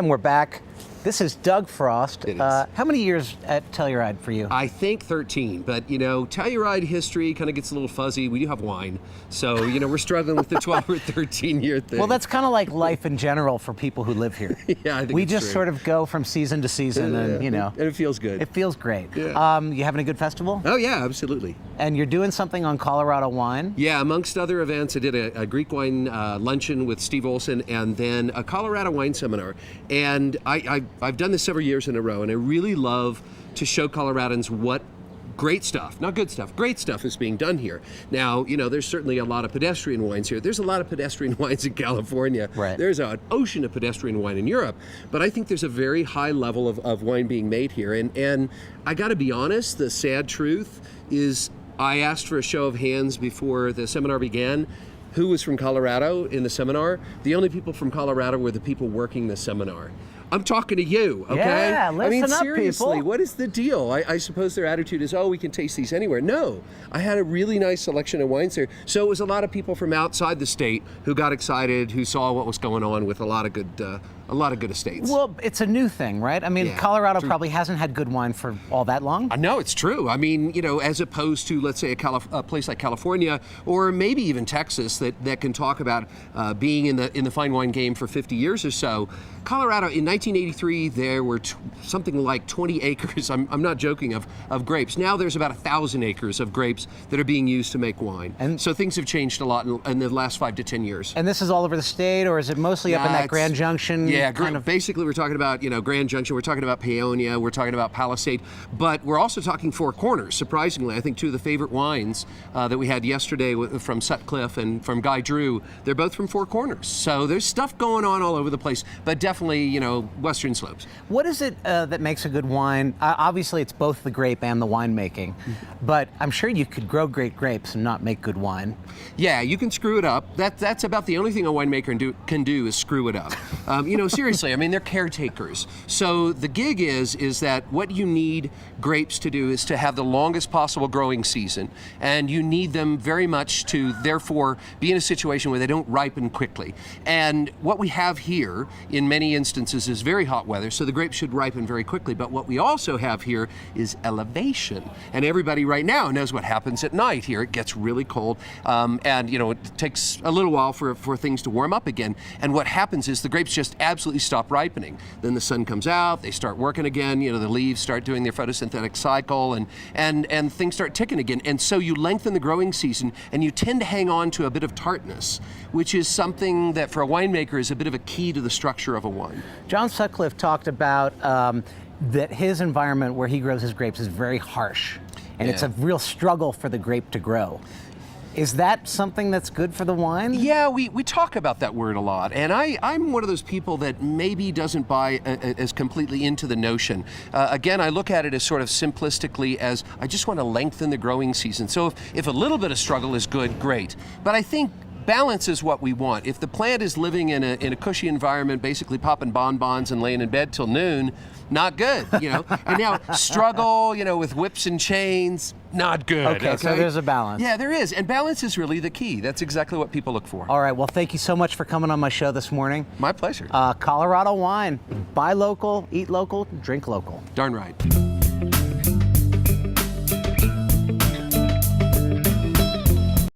And we're back. This is Doug Frost. It is. How many years at Telluride for you? I think 13, but Telluride history kind of gets a little fuzzy. We do have wine, so we're struggling with the 12 or 13 year thing. Well, that's kind of like life in general for people who live here. Yeah, I think we it's just true. sort of go from season to season, and and it feels good. it feels great. Yeah. You having a good festival? Oh yeah, absolutely. And you're doing something on Colorado wine. Yeah, amongst other events, I did a Greek wine luncheon with Steve Olson, and then a Colorado wine seminar. And I've done this several years in a row, and I really love to show Coloradans what great stuff, not good stuff, great stuff is being done here. Now, there's certainly a lot of pedestrian wines here. There's a lot of pedestrian wines in California. Right. There's an ocean of pedestrian wine in Europe. But I think there's a very high level of wine being made here. And I got to be honest, the sad truth is I asked for a show of hands before the seminar began. Who was from Colorado in the seminar? The only people from Colorado were the people working the seminar. I'm talking to you, okay? Yeah, listen up, seriously, people. what is the deal? I suppose their attitude is, we can taste these anywhere. No, I had a really nice selection of wines there. So it was a lot of people from outside the state who got excited, who saw what was going on with a lot of good estates. Well, it's a new thing, right? I mean, Yeah, Colorado true. probably hasn't had good wine for all that long. I know it's true. I mean, as opposed to, let's say, a place like California or maybe even Texas that can talk about being in the fine wine game for 50 years or so. Colorado, in 1983, there were something like 20 acres, I'm not joking, of grapes. Now there's about 1,000 acres of grapes that are being used to make wine. And so things have changed a lot in the last 5 to 10 years. And this is all over the state, or is it mostly up in that Grand Junction? Yeah, kind of. basically we're talking about Grand Junction, we're talking about Paonia, we're talking about Palisade, but we're also talking Four Corners. Surprisingly, I think two of the favorite wines that we had yesterday from Sutcliffe and from Guy Drew, they're both from Four Corners. So there's stuff going on all over the place, but definitely Western Slopes. What is it that makes a good wine? Obviously, it's both the grape and the winemaking, but I'm sure you could grow great grapes and not make good wine. Yeah, you can screw it up. That's about the only thing a winemaker can do is screw it up. Seriously, I mean, they're caretakers. So the gig is that what you need grapes to do is to have the longest possible growing season, and you need them very much to therefore be in a situation where they don't ripen quickly. And what we have here in many instances is very hot weather, so the grapes should ripen very quickly. But what we also have here is elevation. And everybody right now knows what happens at night here. It gets really cold, and it takes a little while for things to warm up again. And what happens is the grapes just absolutely stop ripening. Then the sun comes out, they start working again, the leaves start doing their photosynthetic cycle, and things start ticking again. And so you lengthen the growing season, and you tend to hang on to a bit of tartness, which is something that for a winemaker is a bit of a key to the structure of a wine. John Sutcliffe talked about that his environment where he grows his grapes is very harsh, and it's a real struggle for the grape to grow. Is that something that's good for the wine? Yeah, we talk about that word a lot, and I'm one of those people that maybe doesn't buy as completely into the notion. Again, I look at it as sort of simplistically as I just want to lengthen the growing season. So if a little bit of struggle is good, great. But I think balance is what we want. If the plant is living in a cushy environment, basically popping bonbons and laying in bed till noon, not good, And now struggle, with whips and chains, not good. Okay, so there's a balance. Yeah, there is. And balance is really the key. That's exactly what people look for. All right, well, thank you so much for coming on my show this morning. My pleasure. Colorado wine. Buy local, eat local, drink local. Darn right.